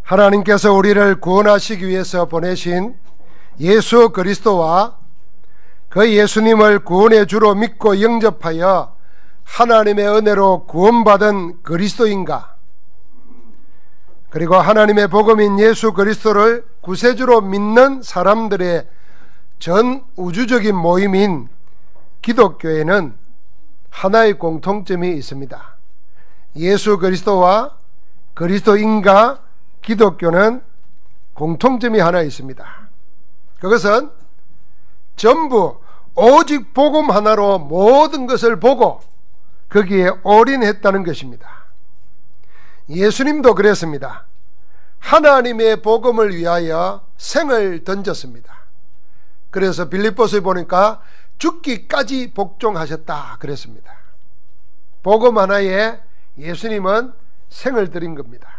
하나님께서 우리를 구원하시기 위해서 보내신 예수 그리스도와 그 예수님을 구원의 주로 믿고 영접하여 하나님의 은혜로 구원받은 그리스도인가, 그리고 하나님의 복음인 예수 그리스도를 구세주로 믿는 사람들의 전 우주적인 모임인 기독교에는 하나의 공통점이 있습니다. 예수 그리스도와 그리스도인가 기독교는 공통점이 하나 있습니다. 그것은 전부 오직 복음 하나로 모든 것을 보고 거기에 올인했다는 것입니다. 예수님도 그랬습니다. 하나님의 복음을 위하여 생을 던졌습니다. 그래서 빌립보서에 보니까 죽기까지 복종하셨다 그랬습니다. 복음 하나에 예수님은 생을 드린 겁니다.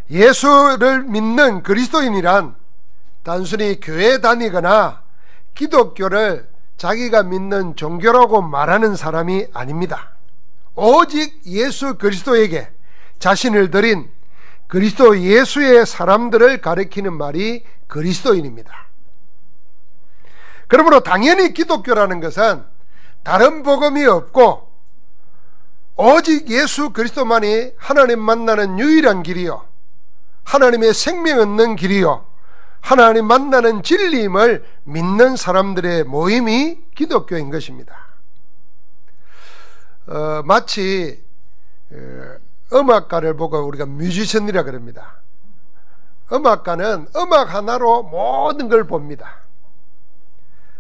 예수를 믿는 그리스도인이란 단순히 교회 다니거나 기독교를 자기가 믿는 종교라고 말하는 사람이 아닙니다. 오직 예수 그리스도에게 자신을 드린 그리스도 예수의 사람들을 가리키는 말이 그리스도인입니다. 그러므로 당연히 기독교라는 것은 다른 복음이 없고 오직 예수 그리스도만이 하나님 만나는 유일한 길이요, 하나님의 생명 얻는 길이요, 하나님 만나는 진리임을 믿는 사람들의 모임이 기독교인 것입니다. 마치 음악가를 보고 우리가 뮤지션이라 그럽니다. 음악가는 음악 하나로 모든 걸 봅니다.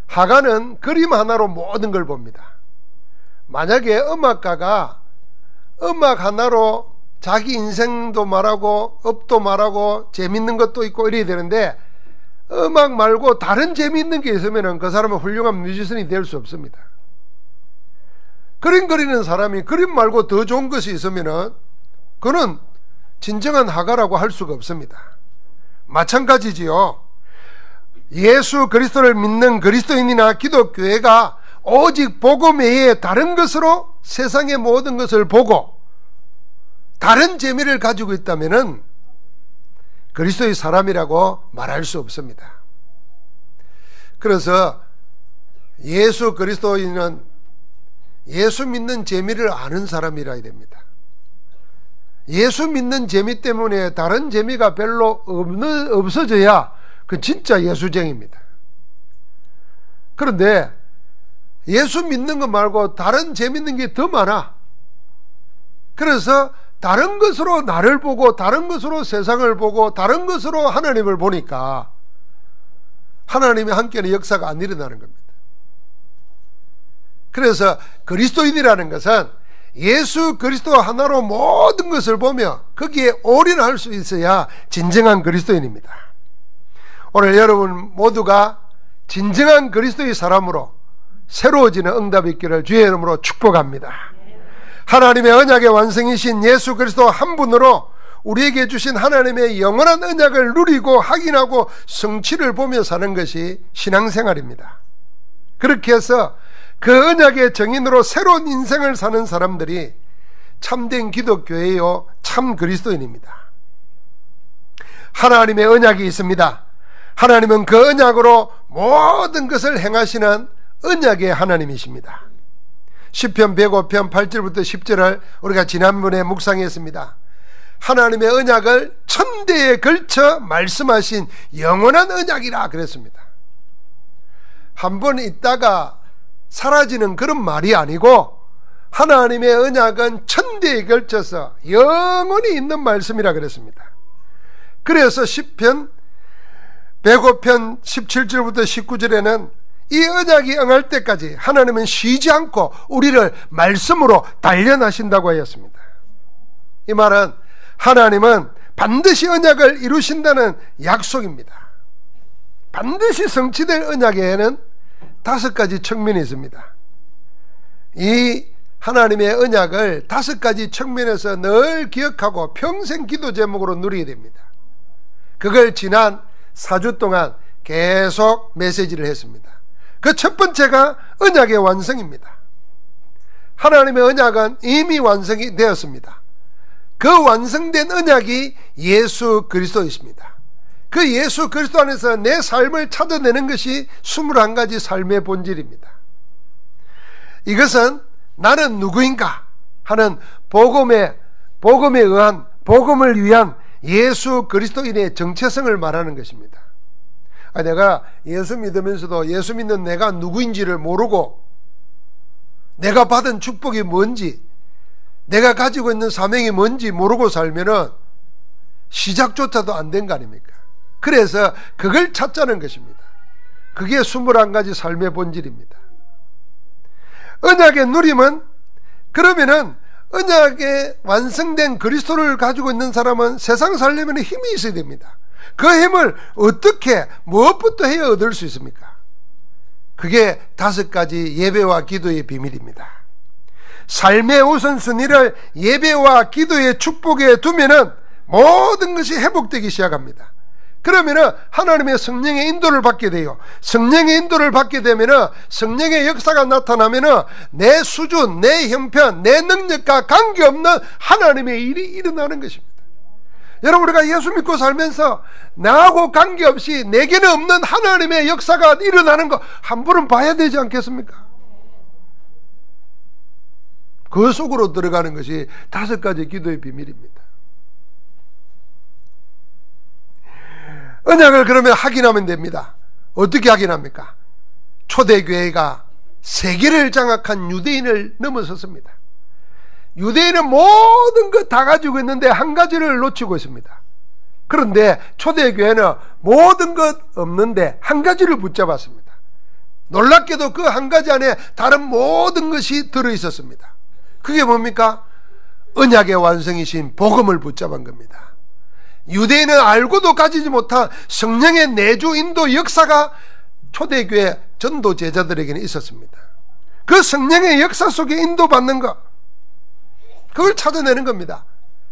화가는 그림 하나로 모든 걸 봅니다. 만약에 음악가가 음악 하나로 자기 인생도 말하고 업도 말하고 재밌는 것도 있고 이래야 되는데, 음악 말고 다른 재미있는 게 있으면 그 사람은 훌륭한 뮤지션이 될 수 없습니다. 그림 그리는 사람이 그림 말고 더 좋은 것이 있으면 그는 진정한 화가라고 할 수가 없습니다. 마찬가지지요. 예수 그리스도를 믿는 그리스도인이나 기독교회가 오직 복음 외에 다른 것으로 세상의 모든 것을 보고 다른 재미를 가지고 있다면 그리스도의 사람이라고 말할 수 없습니다. 그래서 예수 그리스도인은 예수 믿는 재미를 아는 사람이라야 됩니다. 예수 믿는 재미 때문에 다른 재미가 별로 없어져야 그 진짜 예수쟁입니다. 그런데 예수 믿는 것 말고 다른 재밌는 게 더 많아. 그래서 다른 것으로 나를 보고 다른 것으로 세상을 보고 다른 것으로 하나님을 보니까 하나님의 함께는 역사가 안 일어나는 겁니다. 그래서 그리스도인이라는 것은 예수 그리스도 하나로 모든 것을 보며 거기에 올인할 수 있어야 진정한 그리스도인입니다. 오늘 여러분 모두가 진정한 그리스도의 사람으로 새로워지는 응답이 있기를 주의 이름으로 축복합니다. 하나님의 언약의 완성이신 예수 그리스도 한 분으로 우리에게 주신 하나님의 영원한 언약을 누리고 확인하고 성취를 보며 사는 것이 신앙생활입니다. 그렇게 해서 그 언약의 정인으로 새로운 인생을 사는 사람들이 참된 기독교예요, 참 그리스도인입니다. 하나님의 언약이 있습니다. 하나님은 그 언약으로 모든 것을 행하시는 언약의 하나님이십니다. 시편 105편 8절부터 10절을 우리가 지난번에 묵상했습니다. 하나님의 언약을 천대에 걸쳐 말씀하신 영원한 언약이라 그랬습니다. 한 번 있다가 사라지는 그런 말이 아니고 하나님의 언약은 천대에 걸쳐서 영원히 있는 말씀이라 그랬습니다. 그래서 시편 105편 17절부터 19절에는 이 언약이 응할 때까지 하나님은 쉬지 않고 우리를 말씀으로 단련하신다고 하였습니다. 이 말은 하나님은 반드시 언약을 이루신다는 약속입니다. 반드시 성취될 언약에는 5가지 측면이 있습니다. 이 하나님의 언약을 5가지 측면에서 늘 기억하고 평생 기도 제목으로 누리게 됩니다. 그걸 지난 4주 동안 계속 메시지를 했습니다. 그 첫 번째가 언약의 완성입니다. 하나님의 언약은 이미 완성이 되었습니다. 그 완성된 언약이 예수 그리스도이십니다. 그 예수 그리스도 안에서 내 삶을 찾아내는 것이 21가지 삶의 본질입니다. 이것은 나는 누구인가 하는 복음에 의한, 복음을 위한 예수 그리스도인의 정체성을 말하는 것입니다. 내가 예수 믿으면서도 예수 믿는 내가 누구인지를 모르고 내가 받은 축복이 뭔지, 내가 가지고 있는 사명이 뭔지 모르고 살면은 시작조차도 안 된 거 아닙니까? 그래서 그걸 찾자는 것입니다. 그게 21가지 삶의 본질입니다. 언약의 누림은, 그러면은 언약에 완성된 그리스도를 가지고 있는 사람은 세상 살려면 힘이 있어야 됩니다. 그 힘을 어떻게, 무엇부터 해야 얻을 수 있습니까? 그게 5가지 예배와 기도의 비밀입니다. 삶의 우선순위를 예배와 기도의 축복에 두면은 모든 것이 회복되기 시작합니다. 그러면은 하나님의 성령의 인도를 받게 돼요. 성령의 인도를 받게 되면은, 성령의 역사가 나타나면은 내 수준, 내 형편, 내 능력과 관계없는 하나님의 일이 일어나는 것입니다. 여러분, 우리가 예수 믿고 살면서 나하고 관계없이 내게는 없는 하나님의 역사가 일어나는 거 한 번은 봐야 되지 않겠습니까? 그 속으로 들어가는 것이 5가지 기도의 비밀입니다. 언약을 그러면 확인하면 됩니다. 어떻게 확인합니까? 초대교회가 세계를 장악한 유대인을 넘어섰습니다. 유대인은 모든 것 다 가지고 있는데 한 가지를 놓치고 있습니다. 그런데 초대교회는 모든 것 없는데 한 가지를 붙잡았습니다. 놀랍게도 그 한 가지 안에 다른 모든 것이 들어있었습니다. 그게 뭡니까? 언약의 완성이신 복음을 붙잡은 겁니다. 유대인은 알고도 가지지 못한 성령의 내주 인도 역사가 초대교회 전도 제자들에게는 있었습니다. 그 성령의 역사 속에 인도받는 것, 그걸 찾아내는 겁니다.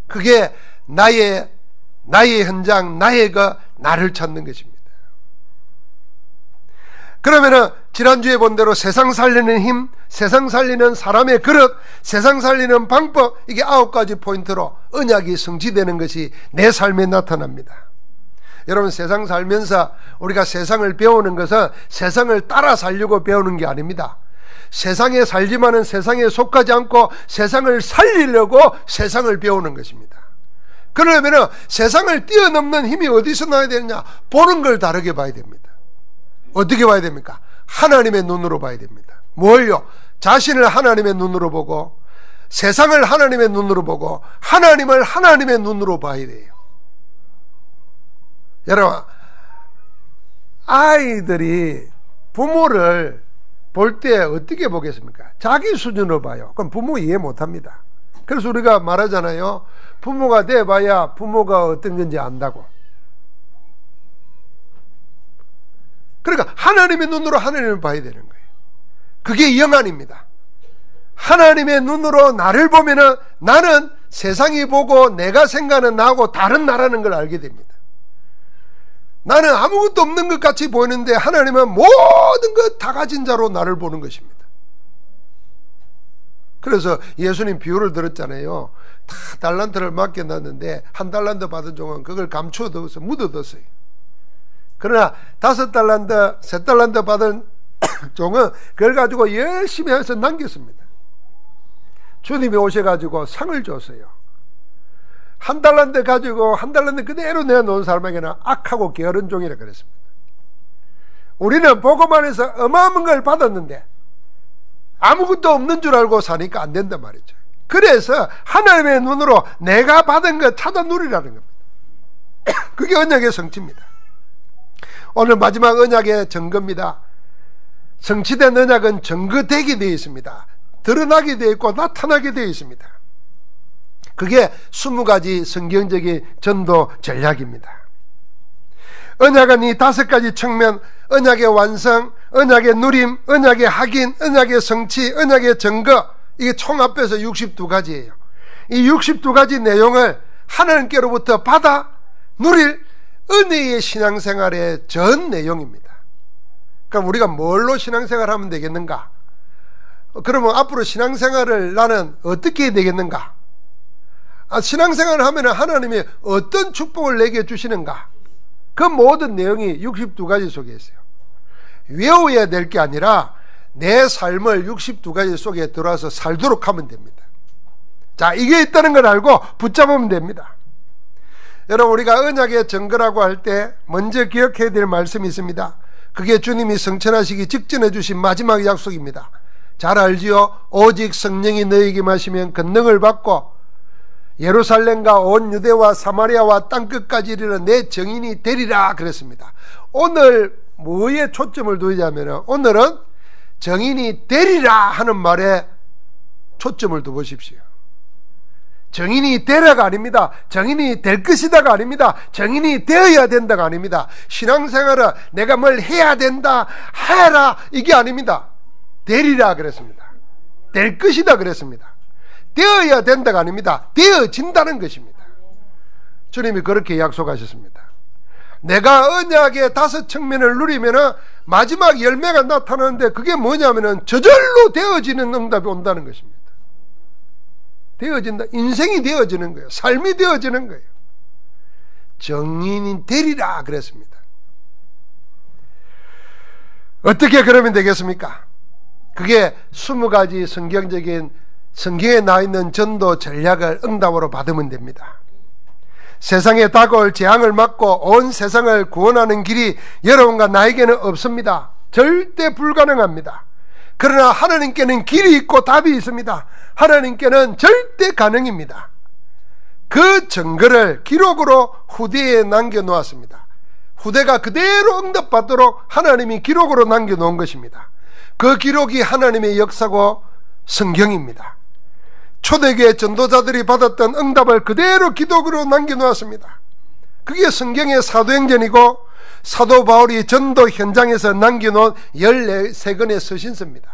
그게 나의 현장, 나를 찾는 것입니다. 그러면은 지난주에 본 대로 세상 살리는 힘, 세상 살리는 사람의 그릇, 세상 살리는 방법, 이게 9가지 포인트로 언약이 성취되는 것이 내 삶에 나타납니다. 여러분, 세상 살면서 우리가 세상을 배우는 것은 세상을 따라 살려고 배우는 게 아닙니다. 세상에 살지만은 세상에 속하지 않고 세상을 살리려고 세상을 배우는 것입니다. 그러면 세상을 뛰어넘는 힘이 어디서 나야 되느냐? 보는 걸 다르게 봐야 됩니다. 어떻게 봐야 됩니까? 하나님의 눈으로 봐야 됩니다. 뭘요? 자신을 하나님의 눈으로 보고, 세상을 하나님의 눈으로 보고, 하나님을 하나님의 눈으로 봐야 돼요. 여러분, 아이들이 부모를 볼 때 어떻게 보겠습니까? 자기 수준으로 봐요. 그럼 부모 이해 못합니다. 그래서 우리가 말하잖아요. 부모가 돼봐야 부모가 어떤 건지 안다고. 그러니까 하나님의 눈으로 하나님을 봐야 되는 거예요. 그게 영안입니다. 하나님의 눈으로 나를 보면은 나는 세상이 보고 내가 생각하는 나하고 다른 나라는 걸 알게 됩니다. 나는 아무것도 없는 것 같이 보이는데 하나님은 모든 것 다 가진 자로 나를 보는 것입니다. 그래서 예수님 비유를 들었잖아요. 다 달란트를 맡겨놨는데 한 달란트 받은 종은 그걸 감추어둬서 묻어뒀어요. 그러나 5달란트, 3달란트 받은 종은 그걸 가지고 열심히 해서 남겼습니다. 주님이 오셔가지고 상을 줬어요. 1달란트 가지고 1달란트 그대로 내놓은 사람에게는 악하고 게으른 종이라 그랬습니다. 우리는 복음 안에서 어마어마한 걸 받았는데 아무것도 없는 줄 알고 사니까 안 된단 말이죠. 그래서 하나님의 눈으로 내가 받은 것 찾아 누리라는 겁니다. 그게 언약의 성취입니다. 오늘 마지막 언약의 증거입니다. 성취된 언약은 증거되게 되어 있습니다. 드러나게 되어 있고 나타나게 되어 있습니다. 그게 20가지 성경적인 전도 전략입니다. 언약은 이 5가지 측면, 언약의 완성, 언약의 누림, 언약의 확인, 언약의 성취, 언약의 증거, 이게 총 합해서 62가지예요. 이 62가지 내용을 하나님께로부터 받아 누릴 은혜의 신앙생활의 전 내용입니다. 그럼 우리가 뭘로 신앙생활을 하면 되겠는가? 그러면 앞으로 신앙생활을 나는 어떻게 해야 되겠는가? 신앙생활을 하면 하나님이 어떤 축복을 내게 주시는가, 그 모든 내용이 62가지 속에 있어요. 외워야 될 게 아니라 내 삶을 62가지 속에 들어와서 살도록 하면 됩니다. 자, 이게 있다는 걸 알고 붙잡으면 됩니다. 여러분, 우리가 언약의 증거라고 할 때 먼저 기억해야 될 말씀이 있습니다. 그게 주님이 성천하시기 직전에 주신 마지막 약속입니다. 잘 알지요? 오직 성령이 너희에게 임하시면 권능을 받고 예루살렘과 온 유대와 사마리아와 땅끝까지 이르는 내 증인이 되리라 그랬습니다. 오늘 뭐에 초점을 두자면 오늘은 증인이 되리라 하는 말에 초점을 두보십시오. 증인이 되라가 아닙니다. 증인이 될 것이다가 아닙니다. 증인이 되어야 된다가 아닙니다. 신앙생활은 내가 뭘 해야 된다, 해라, 이게 아닙니다. 되리라 그랬습니다. 될 것이다 그랬습니다. 되어야 된다가 아닙니다. 되어진다는 것입니다. 주님이 그렇게 약속하셨습니다. 내가 언약의 5 측면을 누리면 마지막 열매가 나타나는데 그게 뭐냐면 저절로 되어지는 응답이 온다는 것입니다. 되어진다. 인생이 되어지는 거예요. 삶이 되어지는 거예요. 증인이 되리라 그랬습니다. 어떻게 그러면 되겠습니까? 그게 20가지 성경적인 성경에 나와 있는 전도 전략을 응답으로 받으면 됩니다. 세상에 다가올 재앙을 막고 온 세상을 구원하는 길이 여러분과 나에게는 없습니다. 절대 불가능합니다. 그러나 하나님께는 길이 있고 답이 있습니다. 하나님께는 절대 가능입니다. 그 증거를 기록으로 후대에 남겨놓았습니다. 후대가 그대로 응답받도록 하나님이 기록으로 남겨놓은 것입니다. 그 기록이 하나님의 역사고 성경입니다. 초대교회 전도자들이 받았던 응답을 그대로 기록으로 남겨놓았습니다. 그게 성경의 사도행전이고 사도 바울이 전도 현장에서 남겨놓은 14권의 서신서입니다.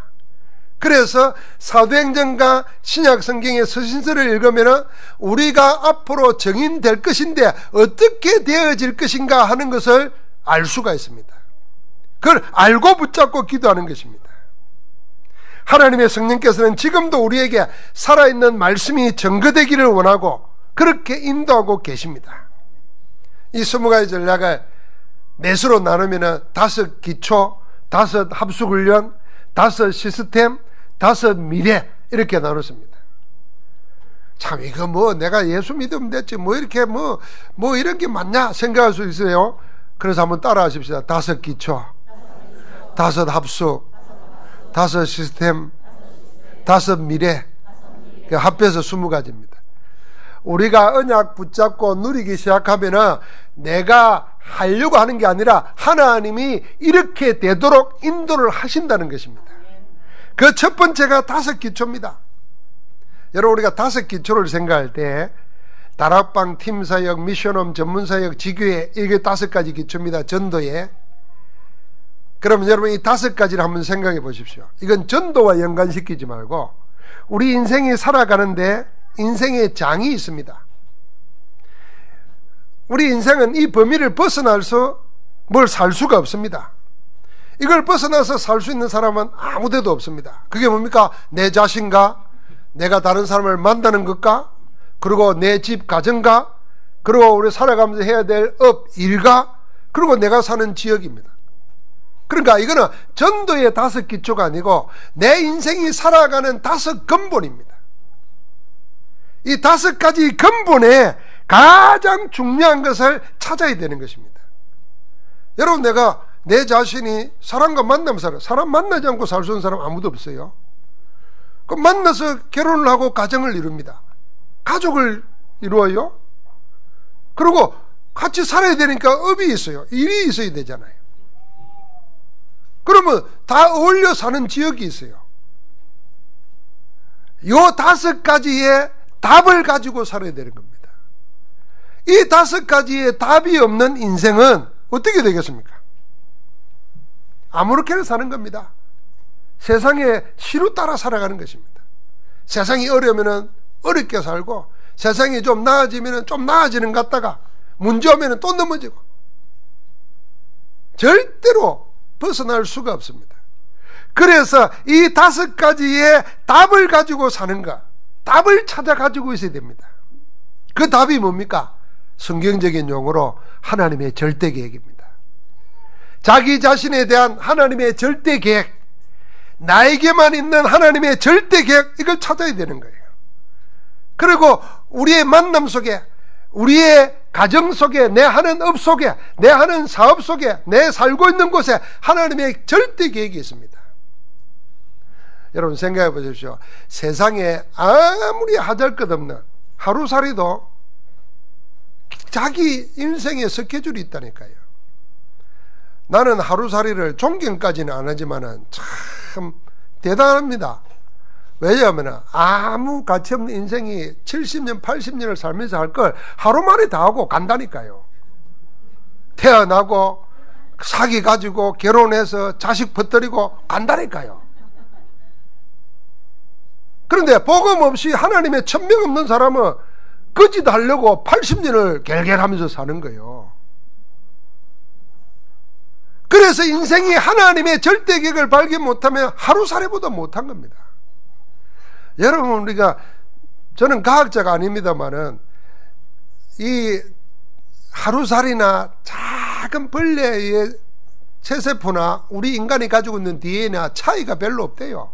그래서 사도행전과 신약 성경의 서신서를 읽으면 우리가 앞으로 증인될 것인데 어떻게 되어질 것인가 하는 것을 알 수가 있습니다. 그걸 알고 붙잡고 기도하는 것입니다. 하나님의 성령께서는 지금도 우리에게 살아있는 말씀이 증거되기를 원하고 그렇게 인도하고 계십니다. 이 20가지 전략을 넷으로 나누면 5 기초, 5 합숙훈련, 5 시스템, 5 미래 이렇게 나눴습니다. 참 이거 뭐 내가 예수 믿으면 됐지 뭐 이렇게 뭐 이런 게 맞냐 생각할 수 있어요. 그래서 한번 따라 하십시다. 5 기초, 5 합숙, 5 시스템, 5 미래, 합해서 20가지입니다. 우리가 언약 붙잡고 누리기 시작하면 내가 하려고 하는 게 아니라 하나님이 이렇게 되도록 인도를 하신다는 것입니다. 그 첫 번째가 5 기초입니다. 여러분, 우리가 5 기초를 생각할 때 다락방, 팀사역, 미션홈, 전문사역, 지교회, 이게 5가지 기초입니다. 전도에. 그러면 여러분 이 5가지를 한번 생각해 보십시오. 이건 전도와 연관시키지 말고 우리 인생이 살아가는데 인생의 장이 있습니다. 우리 인생은 이 범위를 벗어나서 뭘 살 수가 없습니다. 이걸 벗어나서 살 수 있는 사람은 아무데도 없습니다. 그게 뭡니까? 내 자신과 내가 다른 사람을 만나는 것과 그리고 내 집 가정과 그리고 우리 살아가면서 해야 될 업, 일과 그리고 내가 사는 지역입니다. 그러니까 이거는 전도의 5 기초가 아니고 내 인생이 살아가는 5 근본입니다. 이 5가지 근본에 가장 중요한 것을 찾아야 되는 것입니다. 여러분, 내가 내 자신이 사람과 만나면서 사람 만나지 않고 살 수 있는 사람 아무도 없어요. 그럼 만나서 결혼을 하고 가정을 이룹니다. 가족을 이루어요. 그리고 같이 살아야 되니까 업이 있어요. 일이 있어야 되잖아요. 그러면 다 어울려 사는 지역이 있어요. 이 5가지의 답을 가지고 살아야 되는 겁니다. 이 5가지의 답이 없는 인생은 어떻게 되겠습니까? 아무렇게나 사는 겁니다. 세상의 시루 따라 살아가는 것입니다. 세상이 어려우면 어렵게 살고 세상이 좀 나아지면 좀 나아지는 것 같다가 문제 오면 또 넘어지고 절대로 벗어날 수가 없습니다. 그래서 이 5가지의 답을 가지고 사는가, 답을 찾아 가지고 있어야 됩니다. 그 답이 뭡니까? 성경적인 용어로 하나님의 절대 계획입니다. 자기 자신에 대한 하나님의 절대 계획, 나에게만 있는 하나님의 절대 계획, 이걸 찾아야 되는 거예요. 그리고 우리의 만남 속에, 우리의 가정 속에, 내 하는 업 속에, 내 하는 사업 속에, 내 살고 있는 곳에 하나님의 절대 계획이 있습니다. 여러분 생각해 보십시오. 세상에 아무리 하잘것없는 하루살이도 자기 인생의 스케줄이 있다니까요. 나는 하루살이를 존경까지는 안 하지만은 참 대단합니다. 왜냐하면 아무 가치없는 인생이 70년 80년을 살면서 할 걸 하루 만에 다 하고 간다니까요. 태어나고 사기 가지고 결혼해서 자식 퍼뜨리고 간다니까요. 그런데 복음 없이 하나님의 천명 없는 사람은 거짓 하려고 80년을 결결하면서 사는 거예요. 그래서 인생이 하나님의 절대 계획을 발견 못하면 하루살이보다 못한 겁니다. 여러분, 저는 과학자가 아닙니다만은 이 하루살이나 작은 벌레의 체세포나 우리 인간이 가지고 있는 DNA나 차이가 별로 없대요.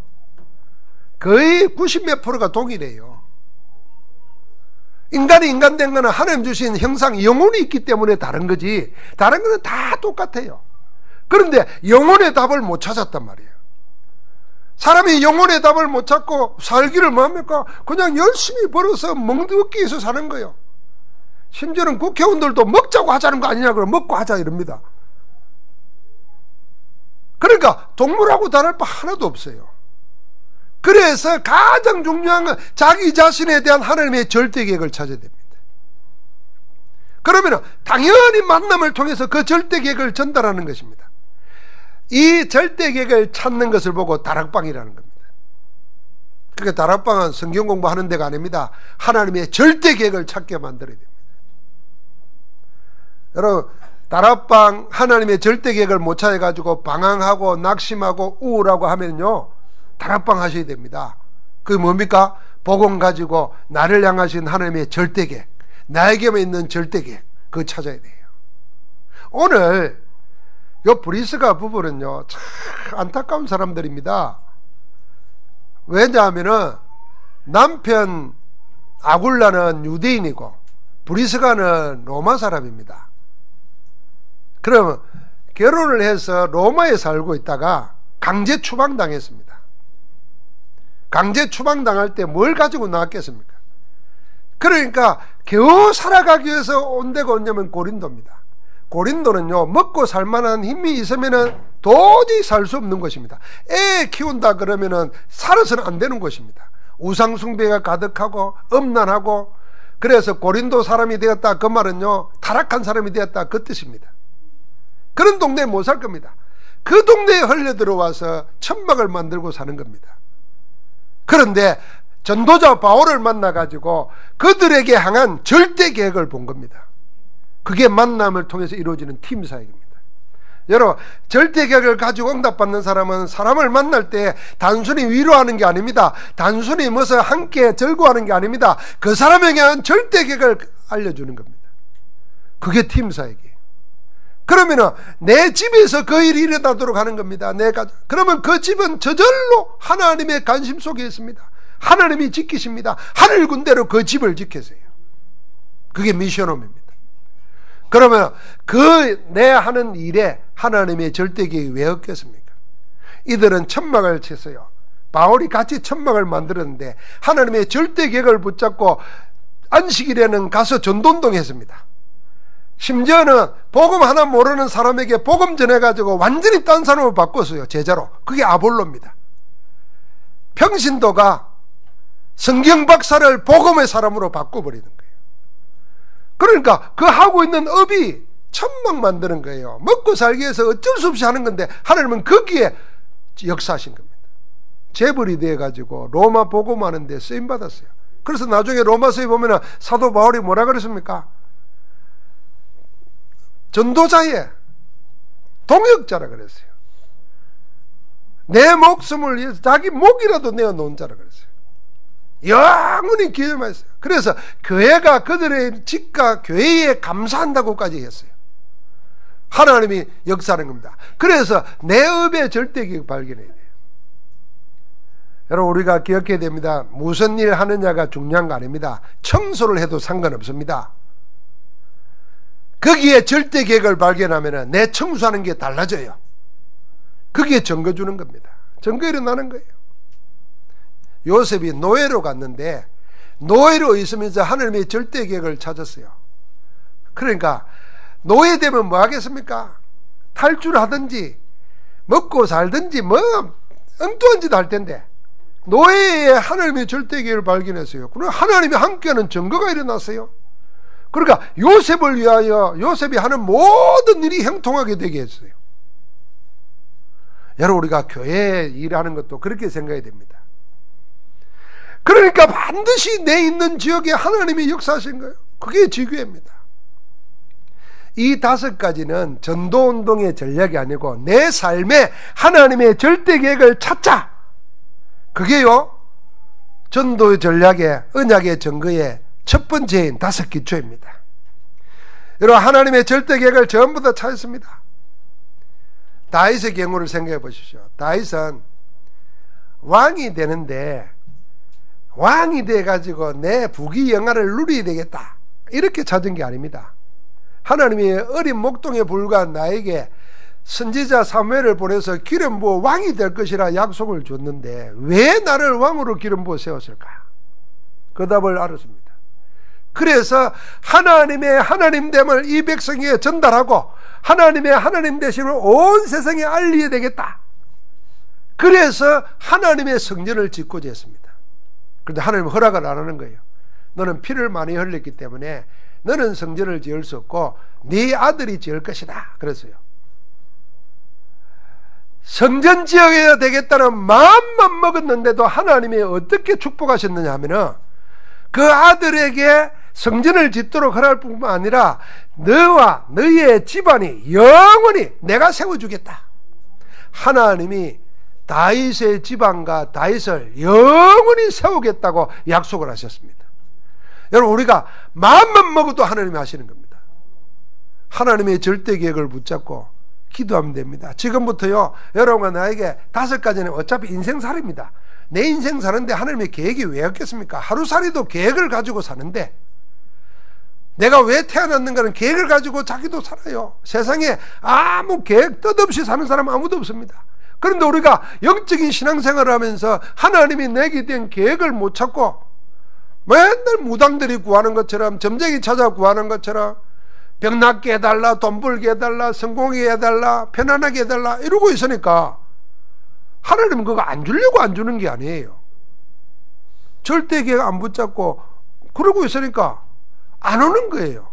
거의 90몇 프로가 동일해요. 인간이 인간 된 거는 하나님 주신 형상, 영혼이 있기 때문에 다른 거지, 다른 거는 다 똑같아요. 그런데 영혼의 답을 못 찾았단 말이에요. 사람이 영혼의 답을 못 찾고 살기를 뭐합니까? 그냥 열심히 벌어서 멍두기 위해서 사는 거예요. 심지어는 국회의원들도 먹자고 하자는 거 아니냐 그러면 먹고 하자 이럽니다. 그러니까 동물하고 다를 바 하나도 없어요. 그래서 가장 중요한 건 자기 자신에 대한 하나님의 절대 계획을 찾아야 됩니다. 그러면 당연히 만남을 통해서 그 절대 계획을 전달하는 것입니다. 이 절대 계획을 찾는 것을 보고 다락방이라는 겁니다. 그러니까 다락방은 성경 공부하는 데가 아닙니다. 하나님의 절대 계획을 찾게 만들어야 됩니다. 여러분, 다락방 하나님의 절대 계획을 못 찾아가지고 방황하고 낙심하고 우울하고 하면요, 다락방 하셔야 됩니다. 그게 뭡니까? 복음 가지고 나를 향하신 하나님의 절대 계획, 나에게만 있는 절대 계획, 그거 찾아야 돼요. 오늘 요 브리스가 부부는요, 참 안타까운 사람들입니다. 왜냐하면은 남편 아굴라는 유대인이고 브리스가는 로마 사람입니다. 그러면 결혼을 해서 로마에 살고 있다가 강제 추방당했습니다. 강제 추방당할 때 뭘 가지고 나왔겠습니까? 그러니까 겨우 살아가기 위해서 온 데가 어디냐면 고린도입니다. 고린도는요, 먹고 살만한 힘이 있으면은 도저히 살 수 없는 것입니다. 애 키운다 그러면은 살아서는 안 되는 것입니다. 우상숭배가 가득하고 음란하고, 그래서 고린도 사람이 되었다 그 말은요, 타락한 사람이 되었다 그 뜻입니다. 그런 동네에 못 살 겁니다. 그 동네에 흘려 들어와서 천막을 만들고 사는 겁니다. 그런데 전도자 바울을 만나가지고 그들에게 향한 절대 계획을 본 겁니다. 그게 만남을 통해서 이루어지는 팀 사역입니다. 여러분, 절대 계획을 가지고 응답받는 사람은 사람을 만날 때 단순히 위로하는 게 아닙니다. 단순히 무엇을 함께 즐거워하는 게 아닙니다. 그 사람에게 한 절대 계획을 알려주는 겁니다. 그게 팀 사역이에요. 그러면은 내 집에서 그 일이 일어나도록 하는 겁니다. 그러면 그 집은 저절로 하나님의 관심 속에 있습니다. 하나님이 지키십니다. 하늘 군대로 그 집을 지키세요. 그게 미션홈입니다. 그러면 그 내 하는 일에 하나님의 절대 계획이 왜 없겠습니까? 이들은 천막을 쳤어요. 바울이 같이 천막을 만들었는데 하나님의 절대 계획을 붙잡고 안식일에는 가서 전도운동 했습니다. 심지어는 복음 하나 모르는 사람에게 복음 전해가지고 완전히 딴 사람을 바꿨어요. 제자로. 그게 아볼로입니다. 평신도가 성경 박사를 복음의 사람으로 바꿔버리는 거예요. 그러니까 그 하고 있는 업이 천막 만드는 거예요. 먹고 살기 위해서 어쩔 수 없이 하는 건데 하나님은 거기에 역사하신 겁니다. 재벌이 돼가지고 로마 복음하는 데 쓰임받았어요. 그래서 나중에 로마서에 보면 사도 바울이 뭐라 그랬습니까? 전도자의 동역자라 그랬어요. 내 목숨을 위해서 자기 목이라도 내어놓은 자라 그랬어요. 영원히 기회만 했어요. 그래서 교회가 그들의 집과 교회에 감사한다고까지 했어요. 하나님이 역사하는 겁니다. 그래서 내 업의 절대기획 발견해야 돼요. 여러분, 우리가 기억해야 됩니다. 무슨 일 하느냐가 중요한 거 아닙니다. 청소를 해도 상관없습니다. 거기에 절대계획을 발견하면 내 청소하는 게 달라져요. 그게 증거 주는 겁니다. 증거 일어나는 거예요. 요셉이 노예로 갔는데 노예로 있으면서 하나님의 절대계획을 찾았어요. 그러니까 노예되면 뭐 하겠습니까? 탈출하든지 먹고 살든지 뭐 엉뚱한 짓 할 텐데 노예의 하나님의 절대계획을 발견했어요. 그리고 하나님이 함께하는 증거가 일어났어요. 그러니까 요셉을 위하여 요셉이 하는 모든 일이 형통하게 되게 했어요. 여러분, 우리가 교회에 일하는 것도 그렇게 생각해야 됩니다. 그러니까 반드시 내 있는 지역에 하나님이 역사하신 거예요. 그게 지교회입니다. 이 5가지는 전도운동의 전략이 아니고 내 삶에 하나님의 절대계획을 찾자. 그게요, 전도의 전략의 언약의 증거의 첫 번째인 5기초입니다. 여러분, 하나님의 절대계획을 전부 다 찾았습니다. 다윗의 경우를 생각해 보십시오. 다윗은 왕이 되는데 왕이 돼가지고 내 부귀영화를 누려야 되겠다, 이렇게 찾은 게 아닙니다. 하나님이 어린 목동에 불과한 나에게 선지자 사무엘을 보내서 기름 부어 왕이 될 것이라 약속을 줬는데 왜 나를 왕으로 기름 부어 세웠을까? 그 답을 알았습니다. 그래서 하나님의 하나님됨을 이 백성에게 전달하고 하나님의 하나님 되심을 온 세상에 알려야 되겠다. 그래서 하나님의 성전을 짓고자 했습니다. 그런데 하나님은 허락을 안 하는 거예요. 너는 피를 많이 흘렸기 때문에 너는 성전을 지을 수 없고 네 아들이 지을 것이다. 그랬어요. 성전 지어야 되겠다는 마음만 먹었는데도 하나님이 어떻게 축복하셨느냐 하면은 그 아들에게 성전을 짓도록 허락할 뿐만 아니라 너와 너의 집안이 영원히 내가 세워주겠다. 하나님이 다윗의 집안과 다윗을 영원히 세우겠다고 약속을 하셨습니다. 여러분, 우리가 마음만 먹어도 하나님이 하시는 겁니다. 하나님의 절대계획을 붙잡고 기도하면 됩니다. 지금부터요, 여러분과 나에게 5가지는 어차피 인생살이입니다. 내 인생 사는데 하나님의 계획이 왜 없겠습니까? 하루살이도 계획을 가지고 사는데 내가 왜 태어났는가는 계획을 가지고 자기도 살아요. 세상에 아무 계획 뜻없이 사는 사람 아무도 없습니다. 그런데 우리가 영적인 신앙생활을 하면서 하나님이 내게 된 계획을 못 찾고 맨날 무당들이 구하는 것처럼, 점쟁이 찾아 구하는 것처럼 병 낫게 해달라, 돈 벌게 해달라, 성공하게 해달라, 편안하게 해달라 이러고 있으니까 하나님은 그거 안 주려고 안 주는 게 아니에요. 절대 계획 안 붙잡고 그러고 있으니까 안 오는 거예요.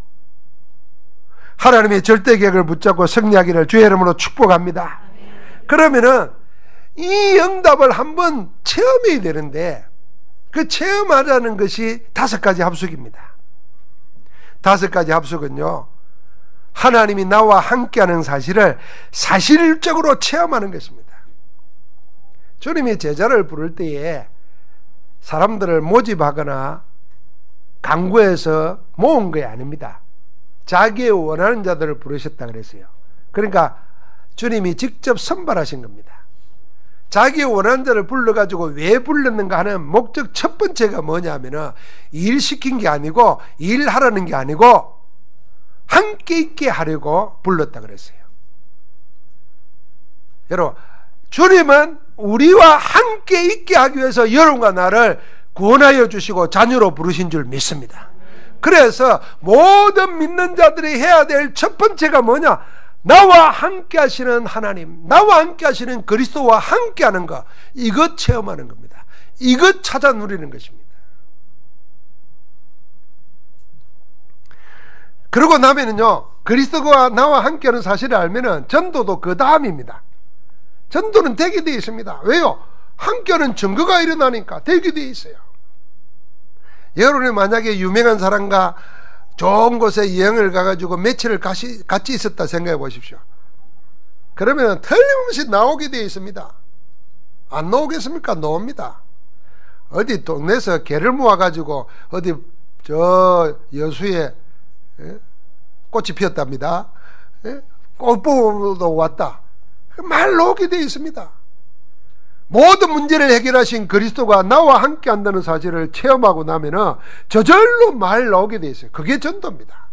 하나님의 절대 계획을 붙잡고 승리하기를 주의 이름으로 축복합니다. 그러면은 이 응답을 한번 체험해야 되는데 그 체험하자는 것이 5가지 합숙입니다. 5가지 합숙은요, 하나님이 나와 함께하는 사실을 사실적으로 체험하는 것입니다. 주님이 제자를 부를 때에 사람들을 모집하거나 강구해서 모은 게 아닙니다. 자기의 원하는 자들을 부르셨다 그랬어요. 그러니까 주님이 직접 선발하신 겁니다. 자기의 원하는 자를 불러가지고 왜 불렀는가 하는 목적 첫 번째가 뭐냐면은 일 시킨 게 아니고 일하라는 게 아니고 함께 있게 하려고 불렀다 그랬어요. 여러분, 주님은 우리와 함께 있게 하기 위해서 여러분과 나를 구원하여 주시고 자녀로 부르신 줄 믿습니다. 그래서 모든 믿는 자들이 해야 될 첫 번째가 뭐냐? 나와 함께 하시는 하나님, 나와 함께 하시는 그리스도와 함께 하는 것, 이것 체험하는 겁니다. 이것 찾아 누리는 것입니다. 그러고 나면은요, 그리스도가 나와 함께 하는 사실을 알면은 전도도 그 다음입니다. 전도는 되게 되어 있습니다. 왜요? 함께하는 증거가 일어나니까 되게 되어 있어요. 여러분이 만약에 유명한 사람과 좋은 곳에 여행을 가가지고 며칠을 같이 있었다 생각해 보십시오. 그러면 틀림없이 나오게 되어 있습니다. 안 나오겠습니까? 나옵니다. 어디 동네에서 개를 모아가지고 어디 저 여수에 꽃이 피었답니다. 꽃보도 왔다. 말로 오게 되어 있습니다. 모든 문제를 해결하신 그리스도가 나와 함께 한다는 사실을 체험하고 나면은 저절로 말 나오게 되어 있어요. 그게 전도입니다.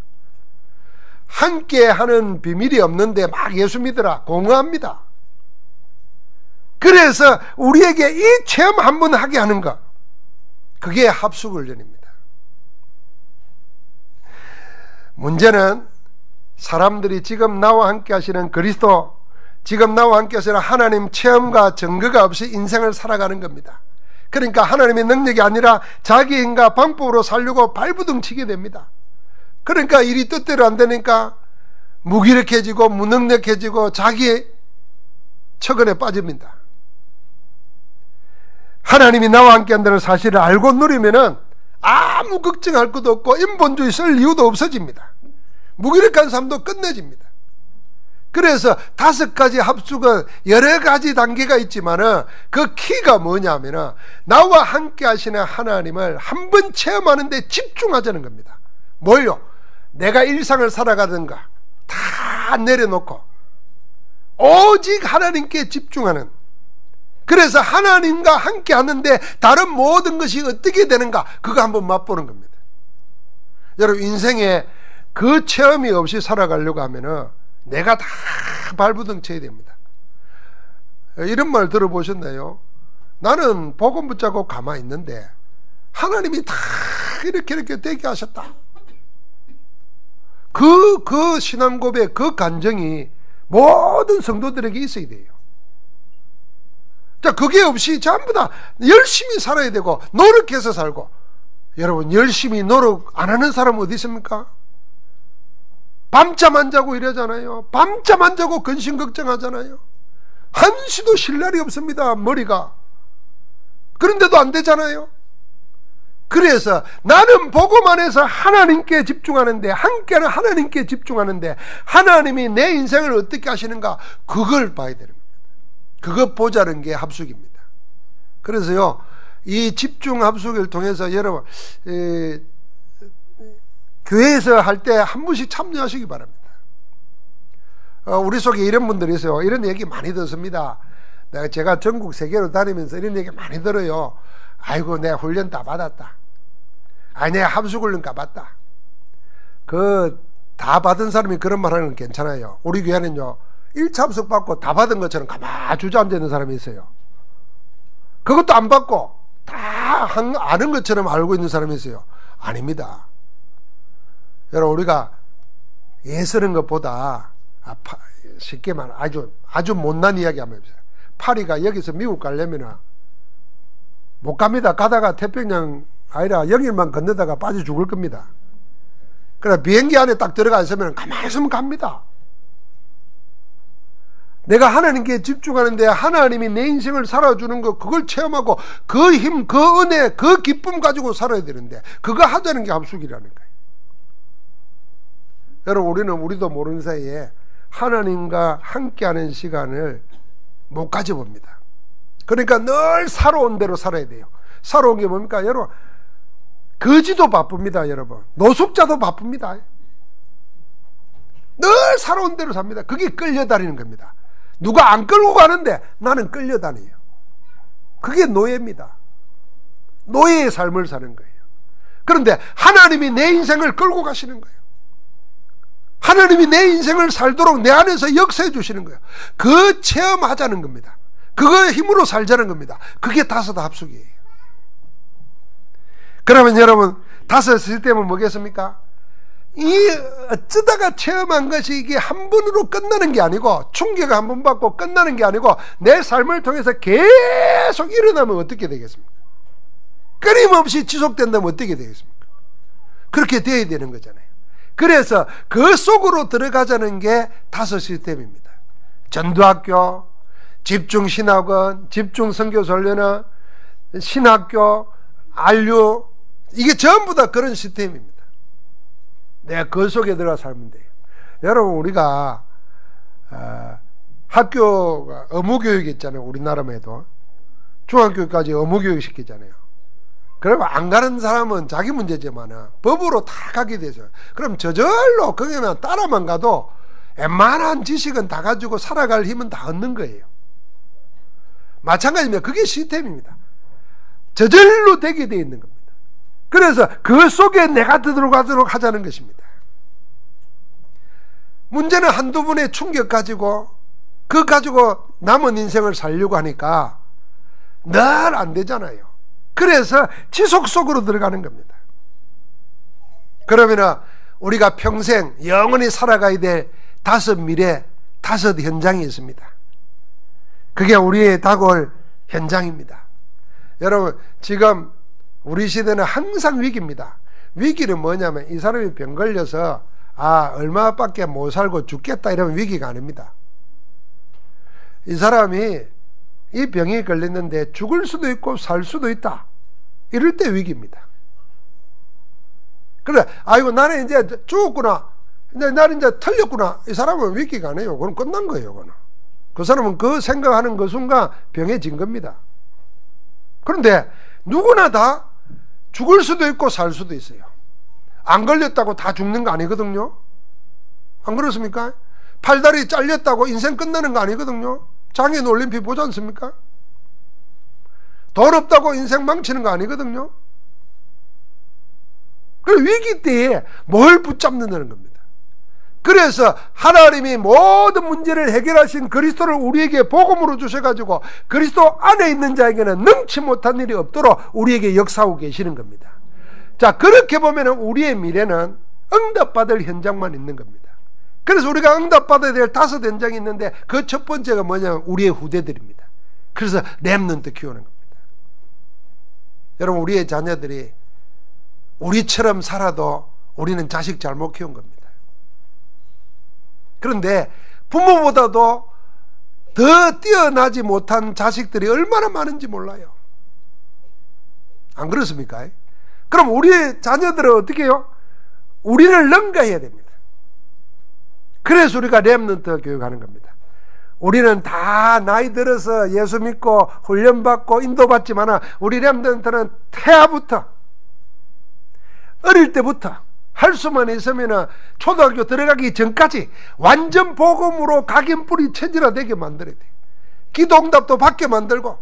함께 하는 비밀이 없는데 막 예수 믿으라 공허합니다. 그래서 우리에게 이 체험 한번 하게 하는 것, 그게 합숙훈련입니다. 문제는 사람들이 지금 나와 함께 하시는 그리스도, 지금 나와 함께 하시는 하나님 체험과 증거가 없이 인생을 살아가는 겁니다. 그러니까 하나님의 능력이 아니라 자기 힘과 방법으로 살려고 발부둥 치게 됩니다. 그러니까 일이 뜻대로 안 되니까 무기력해지고 무능력해지고 자기의 처근에 빠집니다. 하나님이 나와 함께 한다는 사실을 알고 누리면은 아무 걱정할 것도 없고 인본주의 쓸 이유도 없어집니다. 무기력한 삶도 끝내집니다. 그래서 5가지 합숙은 여러 가지 단계가 있지만은 그 키가 뭐냐면은 나와 함께 하시는 하나님을 한번 체험하는 데 집중하자는 겁니다. 뭘요? 내가 일상을 살아가든가 다 내려놓고 오직 하나님께 집중하는, 그래서 하나님과 함께 하는데 다른 모든 것이 어떻게 되는가, 그거 한번 맛보는 겁니다. 여러분, 인생에 그 체험이 없이 살아가려고 하면은 내가 다 발부둥 쳐야 됩니다. 이런 말 들어보셨나요? 나는 복음 붙잡고 가만히 있는데 하나님이 다 이렇게 되게 하셨다. 그 신앙 고백, 그 간정이 모든 성도들에게 있어야 돼요. 자, 그게 없이 전부 다 열심히 살아야 되고 노력해서 살고, 여러분, 열심히 노력 안 하는 사람 어디 있습니까? 밤잠 안 자고 이러잖아요. 밤잠 안 자고 근심 걱정하잖아요. 한시도 쉴 날이 없습니다, 머리가. 그런데도 안 되잖아요. 그래서 나는 복음 안에서 하나님께 집중하는데, 함께하는 하나님께 집중하는데 하나님이 내 인생을 어떻게 하시는가, 그걸 봐야 되는 겁니다. 그거 보자는 게 합숙입니다. 그래서요, 이 집중 합숙을 통해서 여러분 교회에서 할 때 한 번씩 참여하시기 바랍니다. 우리 속에 이런 분들이 있어요. 이런 얘기 많이 듣습니다. 제가 전국 세계로 다니면서 이런 얘기 많이 들어요. 아이고, 내가 훈련 다 받았다. 아니, 내가 합숙훈련 가봤다. 다 받은 사람이 그런 말 하는 건 괜찮아요. 우리 교회는요, 1차 합숙 받고 다 받은 것처럼 가만히 주저앉아 있는 사람이 있어요. 그것도 안 받고 다 아는 것처럼 알고 있는 사람이 있어요. 아닙니다. 여러분, 우리가 예쓰는 것보다 쉽게 말하면 아주 못난 이야기 한번 해보세요. 파리가 여기서 미국 가려면 못 갑니다. 가다가 태평양 아니라 영일만 건너다가 빠져 죽을 겁니다. 그러나 비행기 안에 딱 들어가 있으면 가만히 있으면 갑니다. 내가 하나님께 집중하는데 하나님이 내 인생을 살아주는 것, 그걸 체험하고 그 힘, 그 은혜, 그 기쁨 가지고 살아야 되는데 그거 하자는 게 합숙이라는 거예요. 여러분, 우리도 모르는 사이에 하나님과 함께하는 시간을 못 가져봅니다. 그러니까 늘 살아온 대로 살아야 돼요. 살아온 게 뭡니까? 여러분, 거지도 바쁩니다. 여러분, 노숙자도 바쁩니다. 늘 살아온 대로 삽니다. 그게 끌려다니는 겁니다. 누가 안 끌고 가는데 나는 끌려다녀요. 그게 노예입니다. 노예의 삶을 사는 거예요. 그런데 하나님이 내 인생을 끌고 가시는 거예요. 하나님이 내 인생을 살도록 내 안에서 역사해 주시는 거예요. 그 체험하자는 겁니다. 그거의 힘으로 살자는 겁니다. 그게 5 합숙이에요. 그러면 여러분, 5 시스템은 뭐겠습니까? 이 어쩌다가 체험한 것이 이게 한 번으로 끝나는 게 아니고, 충격을 한 번 받고 끝나는 게 아니고 내 삶을 통해서 계속 일어나면 어떻게 되겠습니까? 끊임없이 지속된다면 어떻게 되겠습니까? 그렇게 되어야 되는 거잖아요. 그래서 그 속으로 들어가자는 게 5 시스템입니다. 전도학교, 집중신학원, 집중선교훈련, 신학교, 안류, 이게 전부 다 그런 시스템입니다. 내가 그 속에 들어가 살면 돼요. 여러분, 우리가 학교가 의무교육 있잖아요. 우리나라만 해도 중학교까지 의무교육 시키잖아요. 그리고 안 가는 사람은 자기 문제지만 법으로 다 가게 되죠. 그럼 저절로 거기는 따라만 가도 웬만한 지식은 다 가지고 살아갈 힘은 다 얻는 거예요. 마찬가지입니다. 그게 시스템입니다. 저절로 되게 되어 있는 겁니다. 그래서 그 속에 내가 들어가도록 하자는 것입니다. 문제는 한두 번의 충격 가지고 그 가지고 남은 인생을 살려고 하니까 늘 안 되잖아요. 그래서 지속 속으로 들어가는 겁니다. 그러면 우리가 평생 영원히 살아가야 될 5미래, 5 현장이 있습니다. 그게 우리의 다가올 현장입니다. 여러분, 지금 우리 시대는 항상 위기입니다. 위기는 뭐냐면 이 사람이 병 걸려서 얼마밖에 못 살고 죽겠다 이러면 위기가 아닙니다. 이 사람이 이 병이 걸렸는데 죽을 수도 있고 살 수도 있다. 이럴 때 위기입니다. 그래, 아이고 나는 이제 죽었구나. 나는 이제 틀렸구나. 이 사람은 위기가 아니에요. 그건 끝난 거예요. 그건. 그 사람은 그 생각하는 그 순간 병해진 겁니다. 그런데 누구나 다 죽을 수도 있고 살 수도 있어요. 안 걸렸다고 다 죽는 거 아니거든요. 안 그렇습니까? 팔다리 잘렸다고 인생 끝나는 거 아니거든요. 장애인 올림픽 보지 않습니까? 돈 없다고 인생 망치는 거 아니거든요. 그 위기 때에 뭘 붙잡는다는 겁니다. 그래서 하나님이 모든 문제를 해결하신 그리스도를 우리에게 복음으로 주셔가지고 그리스도 안에 있는 자에게는 능치 못한 일이 없도록 우리에게 역사하고 계시는 겁니다. 자, 그렇게 보면 우리의 미래는 응답받을 현장만 있는 겁니다. 그래서 우리가 응답받아야 될 5 현장이 있는데 그 첫 번째가 뭐냐면 우리의 후대들입니다. 그래서 렘넌트 키우는 겁니다. 여러분, 우리의 자녀들이 우리처럼 살아도 우리는 자식 잘못 키운 겁니다. 그런데 부모보다도 더 뛰어나지 못한 자식들이 얼마나 많은지 몰라요. 안 그렇습니까? 그럼 우리의 자녀들은 어떻게 해요? 우리를 능가해야 됩니다. 그래서 우리가 렘넌트 교육하는 겁니다. 우리는 다 나이 들어서 예수 믿고 훈련받고 인도받지만 우리 렘넌트는 태아부터 어릴 때부터 할 수만 있으면 초등학교 들어가기 전까지 완전 복음으로 각인뿌리 체질화되게 만들어야 돼요. 기도응답도 받게 만들고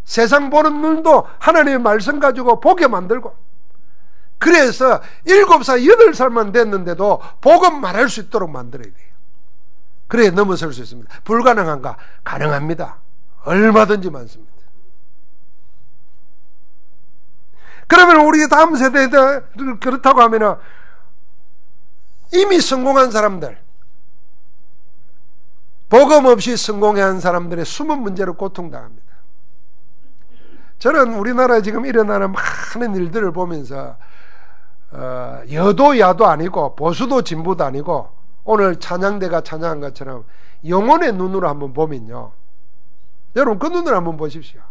세상 보는 눈도 하나님의 말씀 가지고 보게 만들고, 그래서 7살 8살만 됐는데도 복음 말할 수 있도록 만들어야 돼요. 그래야 넘어설 수 있습니다. 불가능한가? 가능합니다. 얼마든지 많습니다. 그러면 우리 다음 세대들 그렇다고 하면 이미 성공한 사람들, 복음 없이 성공한 사람들의 숨은 문제로 고통당합니다. 저는 우리나라에 지금 일어나는 많은 일들을 보면서 여도 야도 아니고 보수도 진보도 아니고 오늘 찬양대가 찬양한 것처럼 영혼의 눈으로 한번 보면요, 여러분 그 눈으로 한번 보십시오.